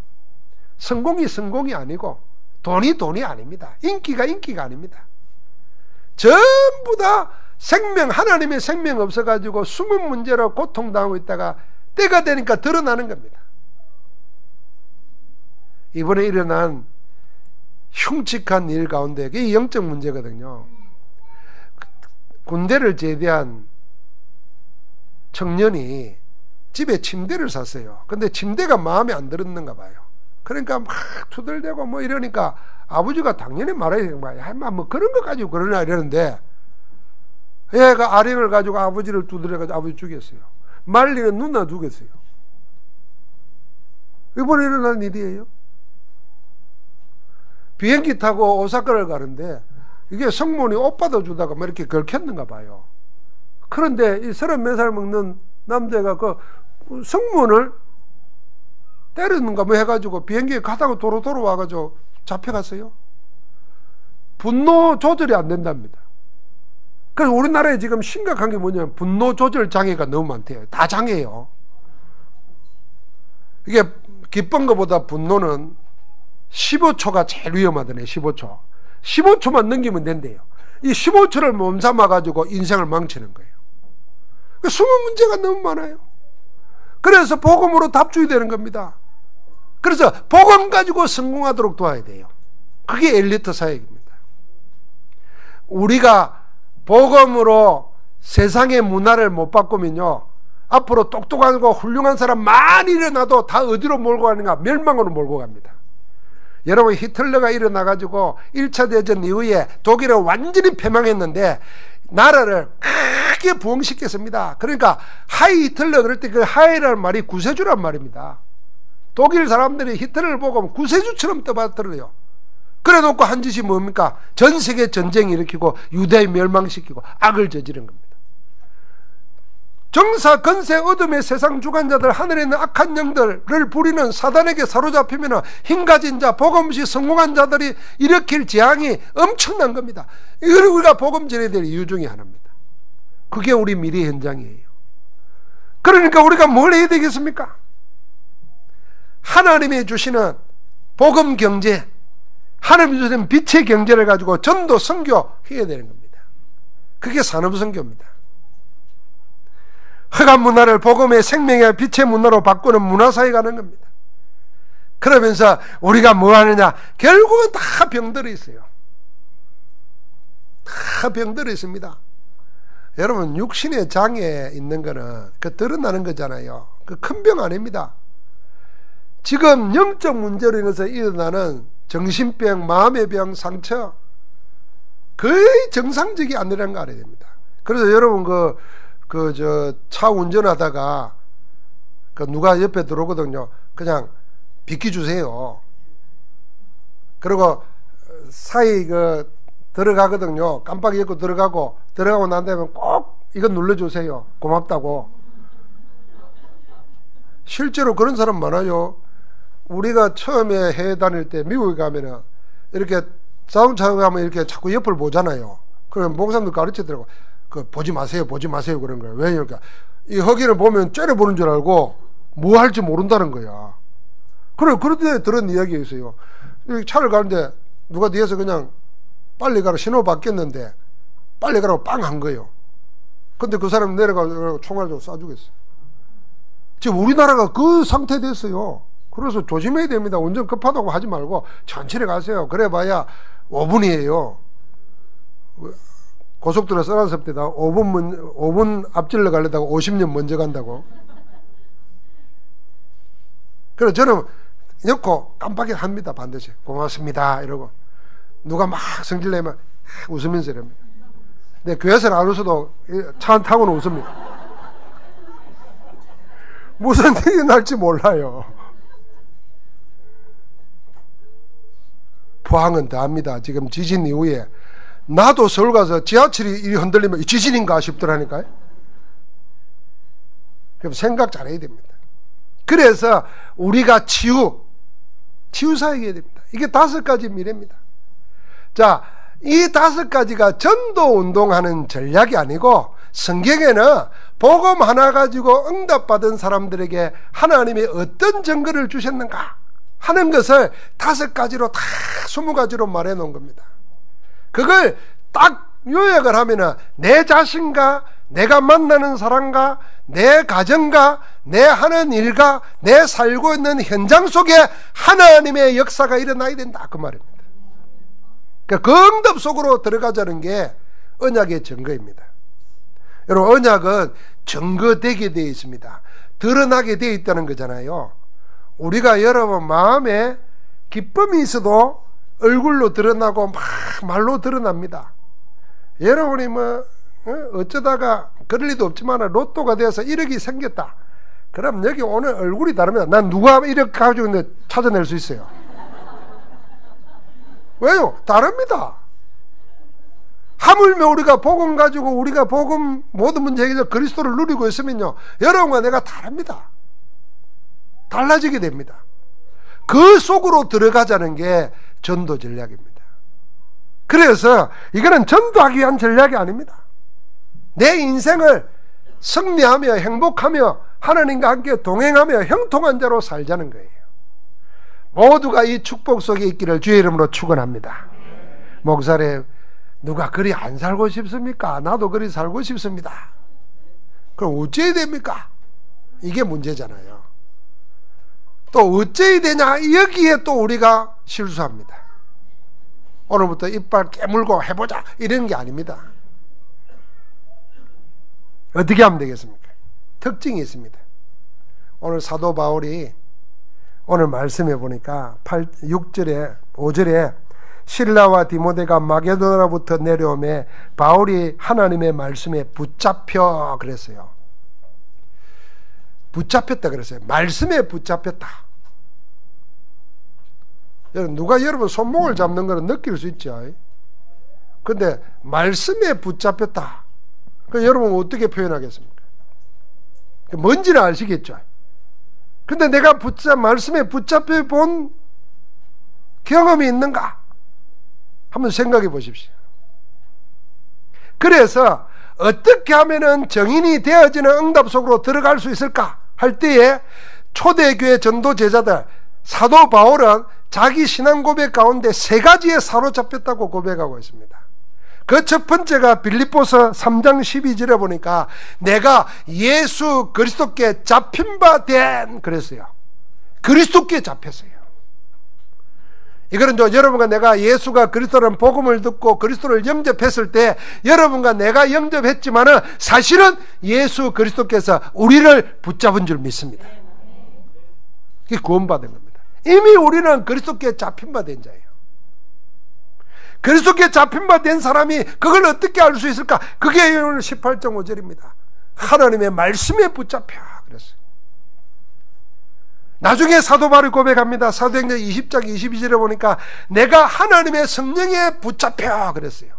성공이 성공이 아니고 돈이 돈이 아닙니다. 인기가 인기가 아닙니다. 전부 다 생명, 하나님의 생명 없어가지고 숨은 문제로 고통당하고 있다가 때가 되니까 드러나는 겁니다. 이번에 일어난 흉측한 일 가운데 이게 영적 문제거든요. 군대를 제대한 청년이 집에 침대를 샀어요. 근데 침대가 마음에 안 들었는가 봐요. 그러니까 막 투덜대고 뭐 이러니까 아버지가 당연히 말해야 되는 거야. 뭐 그런 거 가지고 그러나 이러는데, 얘가 아령을 가지고 아버지를 두드려가지고 아버지 죽였어요. 말리는 누나 죽였어요. 이번에 일어난 일이에요. 비행기 타고 오사카를 가는데 이게 성문이 오빠도 주다가 뭐 이렇게 걸켰는가 봐요. 그런데 이 30몇 살 먹는 남자가 그 성문을 때렸는가 뭐 해가지고 비행기에 가다가 도로 와가지고 잡혀갔어요. 분노 조절이 안 된답니다. 그래서 우리나라에 지금 심각한 게 뭐냐면 분노 조절 장애가 너무 많대요. 다 장애예요. 이게 기쁜 것보다 분노는 15초가 제일 위험하더네. 15초만 넘기면 된대요. 이 15초를 몸삼아가지고 인생을 망치는 거예요. 숨은 문제가 너무 많아요. 그래서 복음으로 답주야 되는 겁니다. 그래서 복음 가지고 성공하도록 도와야 돼요. 그게 엘리트 사역입니다. 우리가 복음으로 세상의 문화를 못 바꾸면요, 앞으로 똑똑하고 훌륭한 사람 많이 일어나도 다 어디로 몰고 가는가? 멸망으로 몰고 갑니다. 여러분, 히틀러가 일어나가지고 1차 대전 이후에 독일을 완전히 패망했는데 나라를 크게 부흥시켰습니다. 그러니까 하이 히틀러, 그럴 때 그 하이라는 말이 구세주란 말입니다. 독일 사람들이 히틀러를 보고 구세주처럼 떠받들어요. 그래 놓고 한 짓이 뭡니까? 전 세계 전쟁 일으키고 유대 멸망시키고 악을 저지른 겁니다. 정사 건세 어둠의 세상 주관자들, 하늘에 있는 악한 영들을 부리는 사단에게 사로잡히면 힘 가진 자, 복음 없이 성공한 자들이 일으킬 재앙이 엄청난 겁니다. 이걸 우리가 복음 전해야 될 이유 중에 하나입니다. 그게 우리 미래 현장이에요. 그러니까 우리가 뭘 해야 되겠습니까? 하나님이 주시는 복음 경제, 하나님이 주시는 빛의 경제를 가지고 전도 선교 해야 되는 겁니다. 그게 산업 선교입니다. 흑암 문화를 복음의 생명의 빛의 문화로 바꾸는 문화사에 가는 겁니다. 그러면서 우리가 뭐 하느냐? 결국은 다 병들어 있어요. 다 병들어 있습니다. 여러분, 육신의 장애 있는 거는 그 드러나는 거잖아요. 그 큰 병 아닙니다. 지금 영적 문제로 인해서 일어나는 정신병, 마음의 병, 상처, 거의 정상적이 아니라는 거 알아야 됩니다. 그래서 여러분, 차 운전하다가 누가 옆에 들어오거든요. 그냥 비켜주세요. 그리고 사이 들어가거든요. 깜빡이 잊고 들어가고 난 다음에 꼭 이거 눌러주세요. 고맙다고. 실제로 그런 사람 많아요. 우리가 처음에 해외 다닐 때 미국에 가면은 이렇게 자동차 가면 이렇게 자꾸 옆을 보잖아요. 그러면 목사님도 가르치더라고. 보지 마세요, 보지 마세요, 그런 거예요. 왜? 그러니까 이 허기를 보면 째려보는 줄 알고 뭐 할지 모른다는 거야. 그래, 그런데 들은 이야기가 있어요. 차를 가는데 누가 뒤에서 그냥 빨리 가라 신호 바뀌었는데 빨리 가라고 빵 한 거예요. 근데 그 사람 내려가서 총알 좀 쏴주겠어요. 지금 우리나라가 그 상태 됐어요. 그래서 조심해야 됩니다. 운전 급하다고 하지 말고 천천히 가세요. 그래 봐야 5분이에요. 고속도로 써놨을 때다 5분 앞질러 가려다가 50년 먼저 간다고. 그래서 저는 넣고 깜빡이 합니다. 반드시 고맙습니다 이러고. 누가 막 성질내면 웃으면서 이럽니다. 근데 교회에서는 안 웃어도 차 타고는 웃습니다. 무슨 일이 날지 몰라요. 포항은 더합니다. 지금 지진 이후에 나도 서울 가서 지하철이 이리 흔들리면 지진인가 싶더라니까요. 그럼 생각 잘해야 됩니다. 그래서 우리가 치유사역해야 됩니다. 이게 5가지 미래입니다. 자, 이 5가지가 전도 운동하는 전략이 아니고 성경에는 복음 하나 가지고 응답받은 사람들에게 하나님이 어떤 증거를 주셨는가 하는 것을 5가지로 다 20가지로 말해 놓은 겁니다. 그걸 딱 요약을 하면은 내 자신과 내가 만나는 사람과 내 가정과 내 하는 일과 내 살고 있는 현장 속에 하나님의 역사가 일어나야 된다 그 말입니다. 그러니까 그 응답 속으로 들어가자는 게 언약의 증거입니다. 여러분, 언약은 증거되게 되어 있습니다. 드러나게 되어 있다는 거잖아요. 우리가 여러분 마음에 기쁨이 있어도 얼굴로 드러나고 막 말로 드러납니다. 여러분이 어쩌다가 그럴 리도 없지만 로또가 돼서 1억이 생겼다. 그럼 여기 오늘 얼굴이 다릅니다. 난 누가 1억 가지고 있는데 찾아낼 수 있어요. 왜요? 다릅니다. 하물며 우리가 복음 가지고 우리가 복음 모든 문제 해결해서 그리스도를 누리고 있으면요, 여러분과 내가 다릅니다. 달라지게 됩니다. 그 속으로 들어가자는 게 전도 전략입니다. 그래서 이거는 전도하기 위한 전략이 아닙니다. 내 인생을 승리하며 행복하며 하나님과 함께 동행하며 형통한 자로 살자는 거예요. 모두가 이 축복 속에 있기를 주의 이름으로 축원합니다. 목사님, 누가 그리 안 살고 싶습니까? 나도 그리 살고 싶습니다. 그럼 어째야 됩니까? 이게 문제잖아요. 또 어째야 되냐? 여기에 또 우리가 실수합니다. 오늘부터 이빨 깨물고 해보자 이런 게 아닙니다. 어떻게 하면 되겠습니까? 특징이 있습니다. 오늘 사도 바울이 오늘 말씀해 보니까 6절에 5절에 실라와 디모데가 마게도나로부터 내려오매 바울이 하나님의 말씀에 붙잡혀 그랬어요. 붙잡혔다 그랬어요. 말씀에 붙잡혔다. 누가 여러분 손목을 잡는 거는 느낄 수 있죠. 근데 말씀에 붙잡혔다. 그럼 여러분 어떻게 표현하겠습니까? 뭔지는 아시겠죠. 근데 내가 말씀에 붙잡혀 본 경험이 있는가? 한번 생각해 보십시오. 그래서 어떻게 하면은 정인이 되어지는 응답 속으로 들어갈 수 있을까? 할 때에 초대교회 전도 제자들, 사도 바울은 자기 신앙 고백 가운데 3가지에 사로잡혔다고 고백하고 있습니다. 그 첫 번째가 빌립보서 3장 12절에 보니까 내가 예수 그리스도께 잡힌 바 된 그랬어요. 그리스도께 잡혔어요. 이거는 여러분과 내가 예수가 그리스도라는 복음을 듣고 그리스도를 영접했을 때 여러분과 내가 영접했지만은 사실은 예수 그리스도께서 우리를 붙잡은 줄 믿습니다. 그게 구원받은 겁니다. 이미 우리는 그리스도께 잡힌 바 된 자예요. 그리스도께 잡힌 바 된 사람이 그걸 어떻게 알 수 있을까? 그게 오늘 18.5절입니다. 하나님의 말씀에 붙잡혀 그랬어요. 나중에 사도 바울이 고백합니다. 사도행전 20장 22절에 보니까 내가 하나님의 성령에 붙잡혀 그랬어요.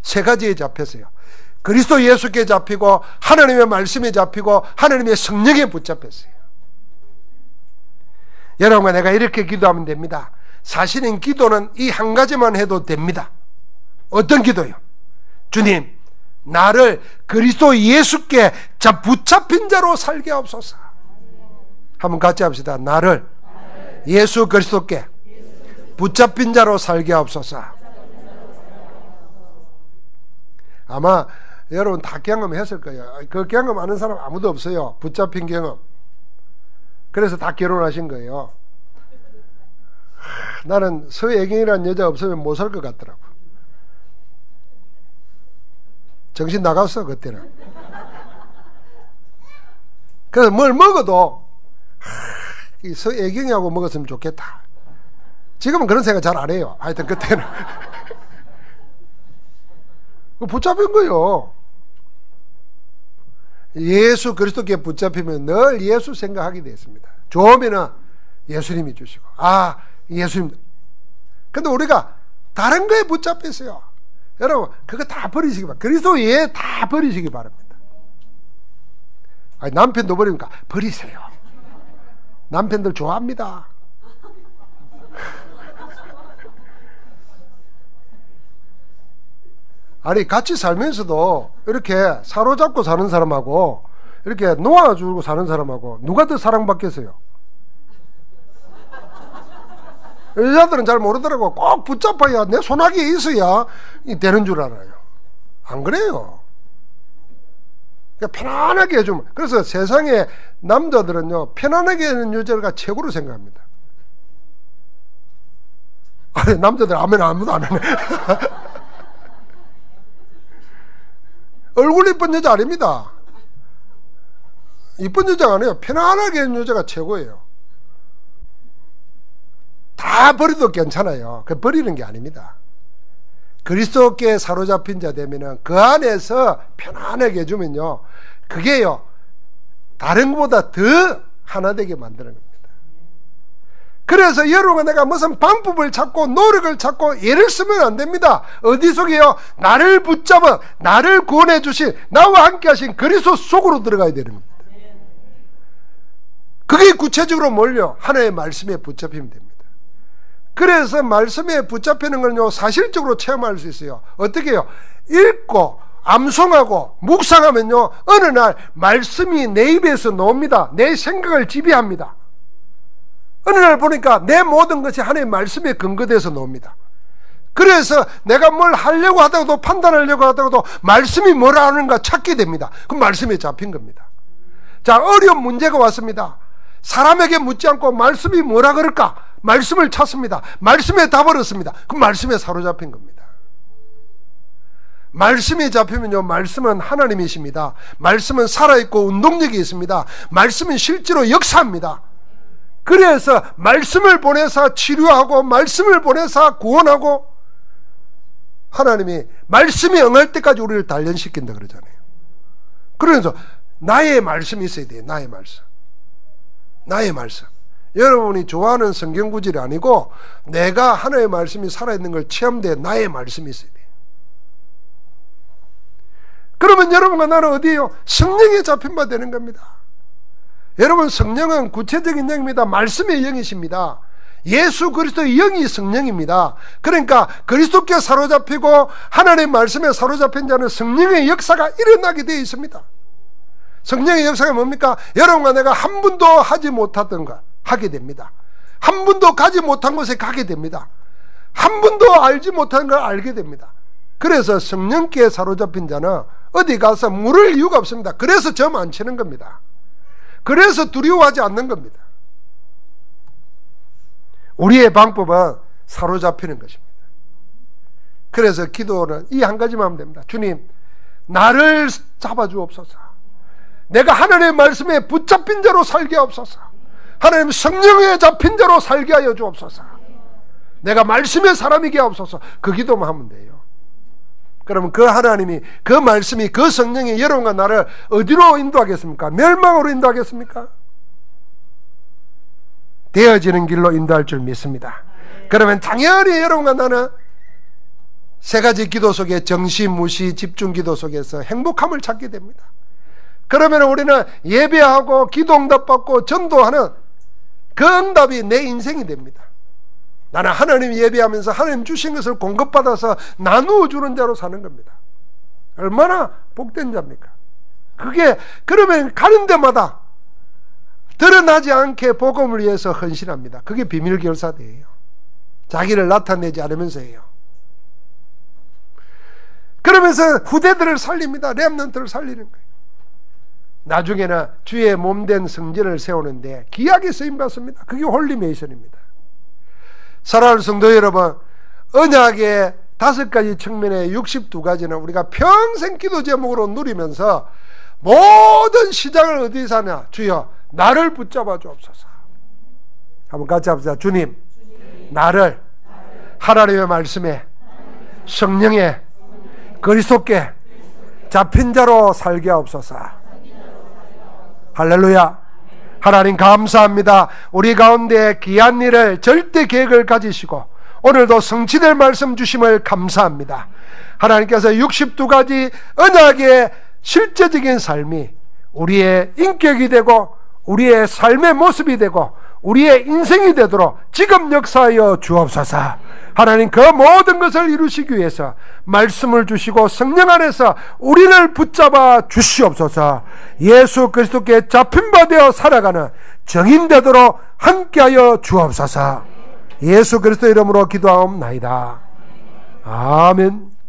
3가지에 잡혔어요. 그리스도 예수께 잡히고 하나님의 말씀에 잡히고 하나님의 성령에 붙잡혔어요. 여러분과 내가 이렇게 기도하면 됩니다. 사실은 기도는 이 한 가지만 해도 됩니다. 어떤 기도요? 주님, 나를 그리스도 예수께 붙잡힌 자로 살게 하옵소서. 한번 같이 합시다. 나를 예수 그리스도께 붙잡힌 자로 살게 하옵소서. 아마 여러분 다 경험했을 거예요. 그 경험 아는 사람 아무도 없어요. 붙잡힌 경험. 그래서 다 결혼하신 거예요. 나는 서예경이라는 여자 없으면 못 살 것 같더라고. 정신 나갔어 그때는. 그래서 뭘 먹어도 이 서예경이하고 먹었으면 좋겠다. 지금은 그런 생각 잘 안 해요. 하여튼 그때는 붙잡힌 거예요. 예수 그리스도께 붙잡히면 늘 예수 생각하게 됐습니다. 좋으면은 예수님이 주시고, 예수님. 근데 우리가 다른 거에 붙잡혔어요. 여러분, 그거 다 버리시기 바랍니다. 그리스도 예 다 버리시기 바랍니다. 남편도 버리니까 버리세요. 남편들 좋아합니다. 아니, 같이 살면서도 이렇게 사로잡고 사는 사람하고 이렇게 놓아주고 사는 사람하고 누가 더 사랑받겠어요? 여자들은 잘 모르더라고. 꼭 붙잡아야 내 손아귀에 있어야 되는 줄 알아요. 안 그래요. 그러니까 편안하게 해주면. 그래서 세상에 남자들은요, 편안하게 하는 여자가 최고로 생각합니다. 아니, 남자들 아멘 아무도 안 하네. 얼굴 이쁜 여자 아닙니다. 이쁜 여자가 아니에요. 편안하게 하는 여자가 최고예요. 다 버려도 괜찮아요. 그 버리는 게 아닙니다. 그리스도께 사로잡힌 자 되면은 그 안에서 편안하게 해주면요, 그게요, 다른 것보다 더 하나 되게 만드는 겁니다. 그래서 여러분과 내가 무슨 방법을 찾고 노력을 찾고 예를 쓰면 안 됩니다. 어디 속에요? 나를 붙잡아 나를 구원해 주신, 나와 함께 하신 그리스도 속으로 들어가야 되는 겁니다. 그게 구체적으로 뭘요? 하나님의 말씀에 붙잡히면 됩니다. 그래서 말씀에 붙잡히는 건요, 사실적으로 체험할 수 있어요. 어떻게 해요? 읽고 암송하고 묵상하면요, 어느 날 말씀이 내 입에서 나옵니다. 내 생각을 지배합니다. 어느 날 보니까 내 모든 것이 하나님의 말씀에 근거돼서 나옵니다. 그래서 내가 뭘 하려고 하다가도, 판단하려고 하다가도 말씀이 뭐라 하는가 찾게 됩니다. 그럼 말씀에 잡힌 겁니다. 자, 어려운 문제가 왔습니다. 사람에게 묻지 않고 말씀이 뭐라 그럴까? 말씀을 찾습니다. 말씀에 답을 얻습니다. 그럼 말씀에 사로잡힌 겁니다. 말씀이 잡히면요, 말씀은 하나님이십니다. 말씀은 살아있고 운동력이 있습니다. 말씀은 실제로 역사합니다. 그래서 말씀을 보내서 치료하고 말씀을 보내서 구원하고 하나님이 말씀이 응할 때까지 우리를 단련시킨다 그러잖아요. 그래서 나의 말씀이 있어야 돼요. 나의 말씀. 나의 말씀. 여러분이 좋아하는 성경 구절이 아니고 내가 하나님의 말씀이 살아있는 걸 체험돼 나의 말씀이 있어야 돼요. 그러면 여러분과 나는 어디에요? 성령에 잡힌 바 되는 겁니다. 여러분, 성령은 구체적인 영입니다. 말씀의 영이십니다. 예수 그리스도의 영이 성령입니다. 그러니까 그리스도께 사로잡히고 하나님의 말씀에 사로잡힌 자는 성령의 역사가 일어나게 되어 있습니다. 성령의 역사가 뭡니까? 여러분과 내가 한 번도 하지 못하던 것 하게 됩니다. 한 번도 가지 못한 곳에 가게 됩니다. 한 번도 알지 못한 걸 알게 됩니다. 그래서 성령께 사로잡힌 자는 어디 가서 물을 이유가 없습니다. 그래서 점 안 치는 겁니다. 그래서 두려워하지 않는 겁니다. 우리의 방법은 사로잡히는 것입니다. 그래서 기도는 이 한 가지만 하면 됩니다. 주님, 나를 잡아주옵소서. 내가 하나님의 말씀에 붙잡힌 자로 살게 하옵소서. 하나님 성령에 잡힌 자로 살게 하여 주옵소서. 내가 말씀의 사람이게 하옵소서. 그 기도만 하면 돼요. 그러면 그 하나님이, 그 말씀이, 그 성령이 여러분과 나를 어디로 인도하겠습니까? 멸망으로 인도하겠습니까? 되어지는 길로 인도할 줄 믿습니다. 그러면 당연히 여러분과 나는 세 가지 기도 속에 정시, 무시, 집중 기도 속에서 행복함을 찾게 됩니다. 그러면 우리는 예배하고 기도 응답받고 전도하는 그 응답이 내 인생이 됩니다. 나는 하나님 예배하면서 하나님 주신 것을 공급받아서 나누어 주는 자로 사는 겁니다. 얼마나 복된 자입니까? 그게 그러면 가는 데마다 드러나지 않게 복음을 위해서 헌신합니다. 그게 비밀결사대예요. 자기를 나타내지 않으면서예요. 그러면서 후대들을 살립니다. 렘넌트를 살리는 거예요. 나중에는 주의 몸된 성전을 세우는데 귀하게 쓰임받습니다. 그게 홀리메이션입니다. 사랑하는 성도 여러분, 언약의 5가지 측면의 62가지는 우리가 평생 기도 제목으로 누리면서 모든 시작을 어디서 하냐? 주여, 나를 붙잡아 주옵소서. 한번 같이 합시다. 주님, 나를 하나님의 말씀에, 성령에, 그리스도께 잡힌 자로 살게 하옵소서. 할렐루야. 하나님 감사합니다. 우리 가운데 귀한 일을, 절대 계획을 가지시고 오늘도 성취될 말씀 주심을 감사합니다. 하나님께서 62가지 언약의 실제적인 삶이 우리의 인격이 되고 우리의 삶의 모습이 되고 우리의 인생이 되도록 지금 역사하여 주옵소서. 하나님, 그 모든 것을 이루시기 위해서 말씀을 주시고 성령 안에서 우리를 붙잡아 주시옵소서. 예수 그리스도께 잡힌 바 되어 살아가는 정인 되도록 함께하여 주옵소서. 예수 그리스도 이름으로 기도하옵나이다. 아멘.